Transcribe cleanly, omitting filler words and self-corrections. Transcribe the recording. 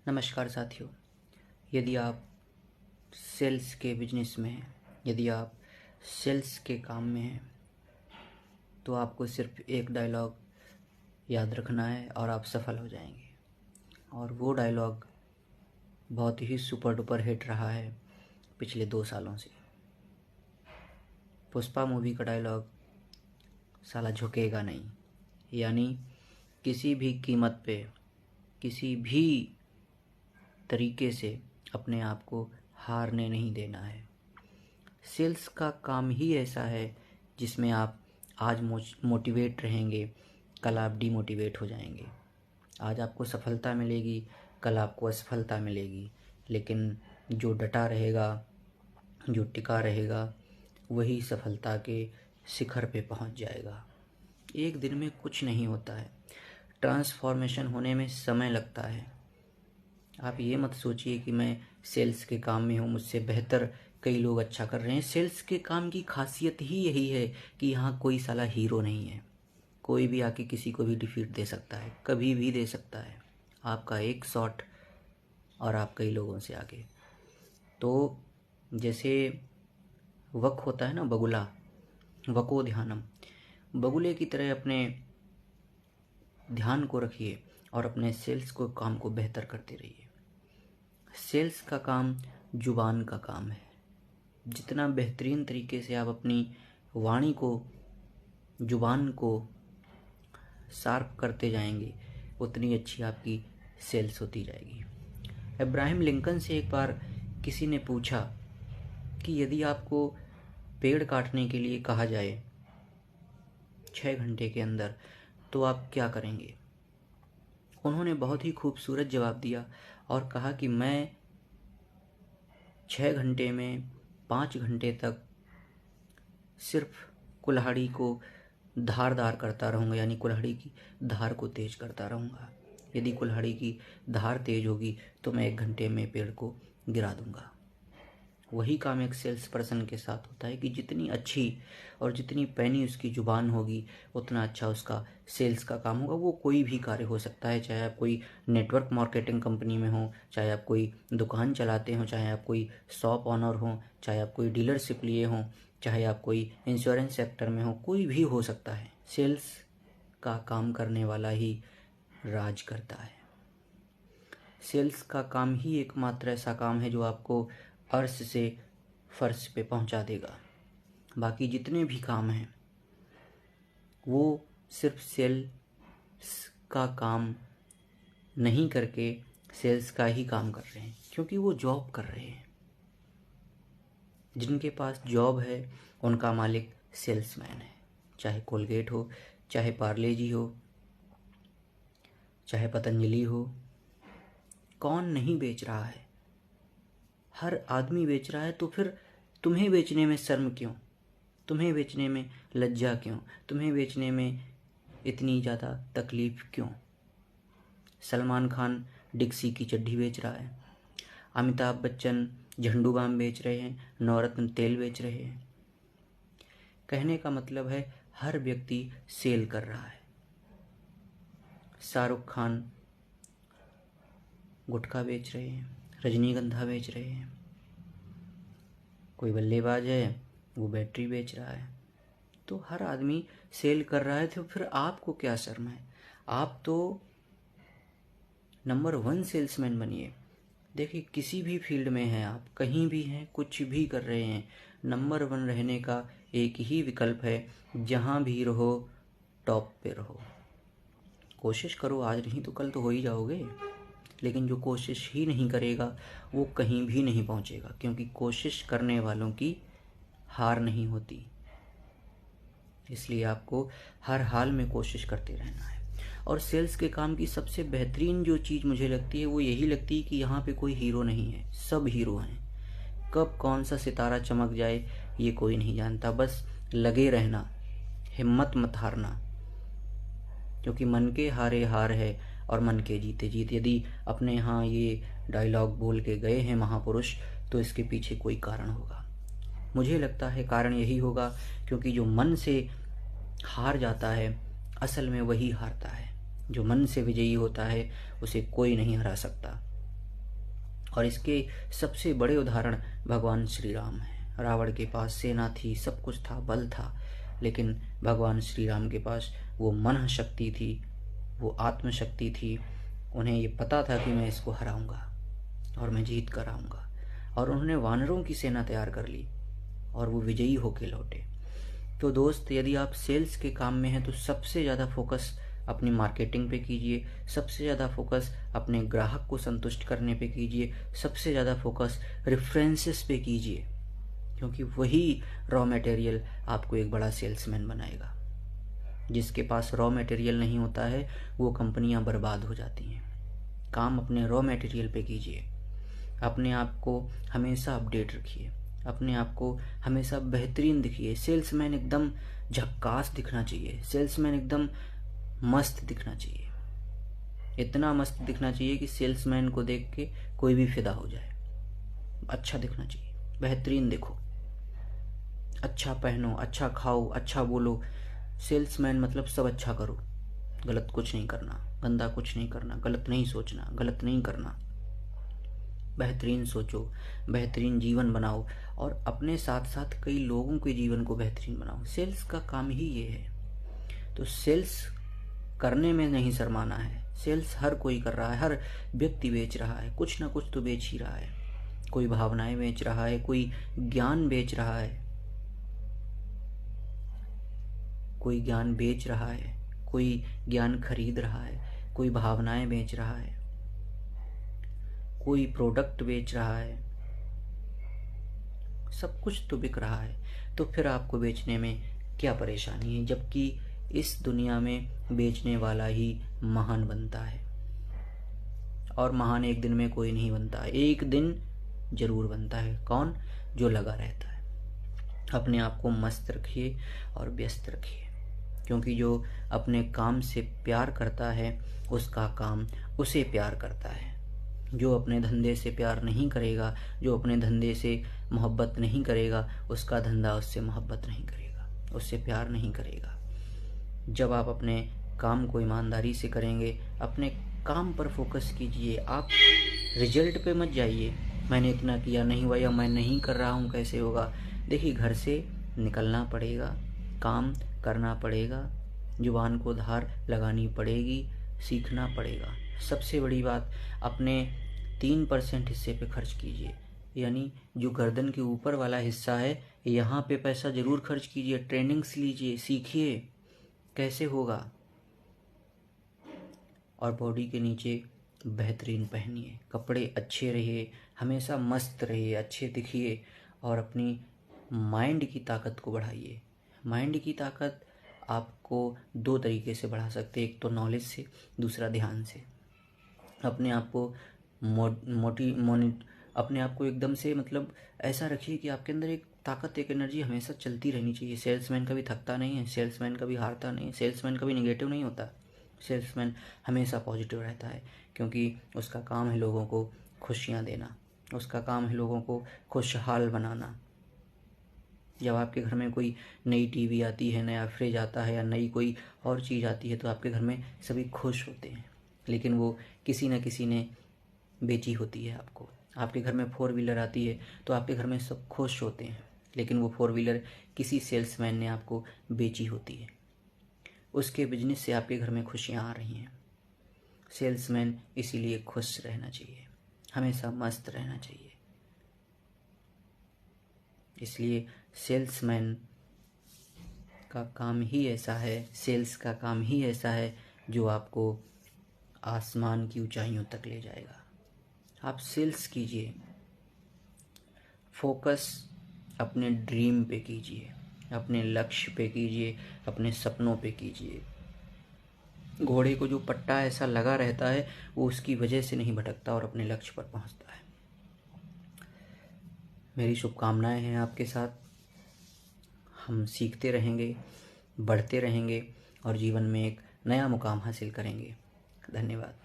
नमस्कार साथियों। यदि आप सेल्स के बिजनेस में हैं, यदि आप सेल्स के काम में हैं, तो आपको सिर्फ एक डायलॉग याद रखना है और आप सफल हो जाएंगे। और वो डायलॉग बहुत ही सुपर डुपर हिट रहा है पिछले 2 सालों से। पुष्पा मूवी का डायलॉग साला झुकेगा नहीं, यानी किसी भी कीमत पे, किसी भी तरीके से अपने आप को हारने नहीं देना है। सेल्स का काम ही ऐसा है जिसमें आप आज मोटिवेट रहेंगे, कल आप डीमोटिवेट हो जाएंगे। आज आपको सफलता मिलेगी, कल आपको असफलता मिलेगी, लेकिन जो डटा रहेगा, जो टिका रहेगा, वही सफलता के शिखर पे पहुंच जाएगा। एक दिन में कुछ नहीं होता है, ट्रांसफॉर्मेशन होने में समय लगता है। आप ये मत सोचिए कि मैं सेल्स के काम में हूँ, मुझसे बेहतर कई लोग अच्छा कर रहे हैं। सेल्स के काम की खासियत ही यही है कि यहाँ कोई साला हीरो नहीं है। कोई भी आके किसी को भी डिफीट दे सकता है, कभी भी दे सकता है। आपका एक शॉट और आप कई लोगों से आगे। तो जैसे वक होता है ना, बगुला, वको ध्यानम, बगुले की तरह अपने ध्यान को रखिए और अपने सेल्स को काम को बेहतर करते रहिए। सेल्स का काम जुबान का काम है। जितना बेहतरीन तरीके से आप अपनी वाणी को, जुबान को शार्प करते जाएंगे, उतनी अच्छी आपकी सेल्स होती जाएगी। अब्राहम लिंकन से एक बार किसी ने पूछा कि यदि आपको पेड़ काटने के लिए कहा जाए 6 घंटे के अंदर, तो आप क्या करेंगे? उन्होंने बहुत ही खूबसूरत जवाब दिया और कहा कि मैं 6 घंटे में 5 घंटे तक सिर्फ कुल्हाड़ी को धारदार करता रहूँगा, यानी कुल्हाड़ी की धार को तेज करता रहूँगा। यदि कुल्हाड़ी की धार तेज होगी तो मैं 1 घंटे में पेड़ को गिरा दूँगा। वही काम एक सेल्स पर्सन के साथ होता है कि जितनी अच्छी और जितनी पैनी उसकी ज़ुबान होगी, उतना अच्छा उसका सेल्स का काम होगा। वो कोई भी कार्य हो सकता है, चाहे आप कोई नेटवर्क मार्केटिंग कंपनी में हो, चाहे आप कोई दुकान चलाते हो, चाहे आप कोई शॉप ऑनर हो, चाहे आप कोई डीलरशिप लिए हों, चाहे आप कोई इंश्योरेंस सेक्टर में हो, कोई भी हो सकता है। सेल्स का काम करने वाला ही राज करता है। सेल्स का काम ही एकमात्र ऐसा काम है जो आपको अर्श से फर्श पे पहुंचा देगा। बाकी जितने भी काम हैं वो सिर्फ सेल्स का काम नहीं करके सेल्स का ही काम कर रहे हैं, क्योंकि वो जॉब कर रहे हैं। जिनके पास जॉब है उनका मालिक सेल्समैन है। चाहे कोलगेट हो, चाहे पार्ले जी हो, चाहे पतंजलि हो, कौन नहीं बेच रहा है? हर आदमी बेच रहा है। तो फिर तुम्हें बेचने में शर्म क्यों? तुम्हें बेचने में लज्जा क्यों? तुम्हें बेचने में इतनी ज़्यादा तकलीफ़ क्यों? सलमान खान डिक्सी की चड्डी बेच रहा है, अमिताभ बच्चन झंडू बाम बेच रहे हैं, नवरत्न तेल बेच रहे हैं। कहने का मतलब है हर व्यक्ति सेल कर रहा है। शाहरुख खान गुटखा बेच रहे हैं, रजनीगंधा बेच रहे हैं। कोई बल्लेबाज है, वो बैटरी बेच रहा है। तो हर आदमी सेल कर रहा है। तो फिर आपको क्या शर्म है? आप तो नंबर 1 सेल्समैन बनिए। देखिए, किसी भी फील्ड में हैं आप, कहीं भी हैं, कुछ भी कर रहे हैं, नंबर 1 रहने का एक ही विकल्प है, जहाँ भी रहो टॉप पे रहो। कोशिश करो, आज नहीं तो कल तो हो ही जाओगे। लेकिन जो कोशिश ही नहीं करेगा वो कहीं भी नहीं पहुंचेगा, क्योंकि कोशिश करने वालों की हार नहीं होती। इसलिए आपको हर हाल में कोशिश करते रहना है। और सेल्स के काम की सबसे बेहतरीन जो चीज़ मुझे लगती है वो यही लगती है कि यहाँ पे कोई हीरो नहीं है, सब हीरो हैं। कब कौन सा सितारा चमक जाए ये कोई नहीं जानता। बस लगे रहना, हिम्मत मत हारना, क्योंकि मन के हारे हार है और मन के जीते जीत। यदि अपने यहाँ ये डायलॉग बोल के गए हैं महापुरुष, तो इसके पीछे कोई कारण होगा। मुझे लगता है कारण यही होगा क्योंकि जो मन से हार जाता है असल में वही हारता है। जो मन से विजयी होता है उसे कोई नहीं हरा सकता। और इसके सबसे बड़े उदाहरण भगवान श्री राम हैं। रावण के पास सेना थी, सब कुछ था, बल था, लेकिन भगवान श्री राम के पास वो मन शक्ति थी, वो आत्मशक्ति थी। उन्हें ये पता था कि मैं इसको हराऊंगा और मैं जीत कर आऊँगा, और उन्होंने वानरों की सेना तैयार कर ली और वो विजयी होके लौटे। तो दोस्त, यदि आप सेल्स के काम में हैं तो सबसे ज़्यादा फोकस अपनी मार्केटिंग पे कीजिए, सबसे ज़्यादा फोकस अपने ग्राहक को संतुष्ट करने पे कीजिए, सबसे ज़्यादा फोकस रेफरेंसेस पे कीजिए, क्योंकि वही रॉ मटेरियल आपको एक बड़ा सेल्समैन बनाएगा। जिसके पास रॉ मटेरियल नहीं होता है वो कंपनियां बर्बाद हो जाती हैं। काम अपने रॉ मटेरियल पे कीजिए, अपने आप को हमेशा अपडेट रखिए, अपने आप को हमेशा बेहतरीन दिखिए। सेल्समैन एकदम झक्कास दिखना चाहिए, सेल्समैन एकदम मस्त दिखना चाहिए, इतना मस्त दिखना चाहिए कि सेल्समैन को देख के कोई भी फिदा हो जाए। अच्छा दिखना चाहिए, बेहतरीन दिखो, अच्छा पहनो, अच्छा खाओ, अच्छा बोलो। सेल्समैन मतलब सब अच्छा करो, गलत कुछ नहीं करना, गंदा कुछ नहीं करना, गलत नहीं सोचना, गलत नहीं करना। बेहतरीन सोचो, बेहतरीन जीवन बनाओ और अपने साथ साथ कई लोगों के जीवन को बेहतरीन बनाओ। सेल्स का काम ही ये है। तो सेल्स करने में नहीं शर्माना है। सेल्स हर कोई कर रहा है, हर व्यक्ति बेच रहा है, कुछ ना कुछ तो बेच ही रहा है। कोई भावनाएं बेच रहा है, कोई ज्ञान बेच रहा है, कोई ज्ञान बेच रहा है, कोई ज्ञान खरीद रहा है, कोई भावनाएं बेच रहा है, कोई प्रोडक्ट बेच रहा है। सब कुछ तो बिक रहा है, तो फिर आपको बेचने में क्या परेशानी है? जबकि इस दुनिया में बेचने वाला ही महान बनता है, और महान एक दिन में कोई नहीं बनता, एक दिन जरूर बनता है। कौन? जो लगा रहता है। अपने आप को मस्त रखिए और व्यस्त रखिए, क्योंकि जो अपने काम से प्यार करता है उसका काम उसे प्यार करता है। जो अपने धंधे से प्यार नहीं करेगा, जो अपने धंधे से मोहब्बत नहीं करेगा, उसका धंधा उससे मोहब्बत नहीं करेगा, उससे प्यार नहीं करेगा। जब आप अपने काम को ईमानदारी से करेंगे, अपने काम पर फोकस कीजिए। आप रिजल्ट पे मत जाइए, मैंने इतना किया नहीं हुआ या मैं नहीं कर रहा हूँ कैसे होगा। देखिए, घर से निकलना पड़ेगा, काम करना पड़ेगा, जुबान को धार लगानी पड़ेगी, सीखना पड़ेगा। सबसे बड़ी बात, अपने 3% हिस्से पे खर्च कीजिए, यानी जो गर्दन के ऊपर वाला हिस्सा है यहाँ पे पैसा ज़रूर खर्च कीजिए। ट्रेनिंग्स लीजिए, सीखिए कैसे होगा, और बॉडी के नीचे बेहतरीन पहनिए, कपड़े अच्छे रहिए, हमेशा मस्त रहिए, अच्छे दिखिए, और अपनी माइंड की ताकत को बढ़ाइए। माइंड की ताकत आपको 2 तरीके से बढ़ा सकते हैं, एक तो नॉलेज से, दूसरा ध्यान से। अपने आप को अपने आप को एकदम से मतलब ऐसा रखिए कि आपके अंदर एक ताकत, एक एनर्जी हमेशा चलती रहनी चाहिए। सेल्समैन कभी थकता नहीं है, सेल्समैन कभी हारता नहीं है, सेल्समैन कभी नेगेटिव नहीं होता। सेल्समैन हमेशा पॉजिटिव रहता है, क्योंकि उसका काम है लोगों को खुशियाँ देना, उसका काम है लोगों को खुशहाल बनाना। जब आपके घर में कोई नई टीवी आती है, नया फ्रिज आता है या नई कोई और चीज़ आती है तो आपके घर में सभी खुश होते हैं, लेकिन वो किसी न किसी ने बेची होती है आपको। आपके घर में 4 व्हीलर आती है तो आपके घर में सब खुश होते हैं, लेकिन वो 4 व्हीलर किसी सेल्समैन ने आपको बेची होती है। उसके बिजनेस से आपके घर में खुशियाँ आ रही हैं। सेल्समैन इसीलिए खुश रहना चाहिए, हमेशा मस्त रहना चाहिए। इसलिए सेल्समैन का काम ही ऐसा है, सेल्स का काम ही ऐसा है जो आपको आसमान की ऊंचाइयों तक ले जाएगा। आप सेल्स कीजिए, फोकस अपने ड्रीम पे कीजिए, अपने लक्ष्य पे कीजिए, अपने सपनों पे कीजिए। घोड़े को जो पट्टा ऐसा लगा रहता है वो उसकी वजह से नहीं भटकता और अपने लक्ष्य पर पहुंचता है। मेरी शुभकामनाएं हैं आपके साथ। हम सीखते रहेंगे, बढ़ते रहेंगे और जीवन में एक नया मुकाम हासिल करेंगे। धन्यवाद।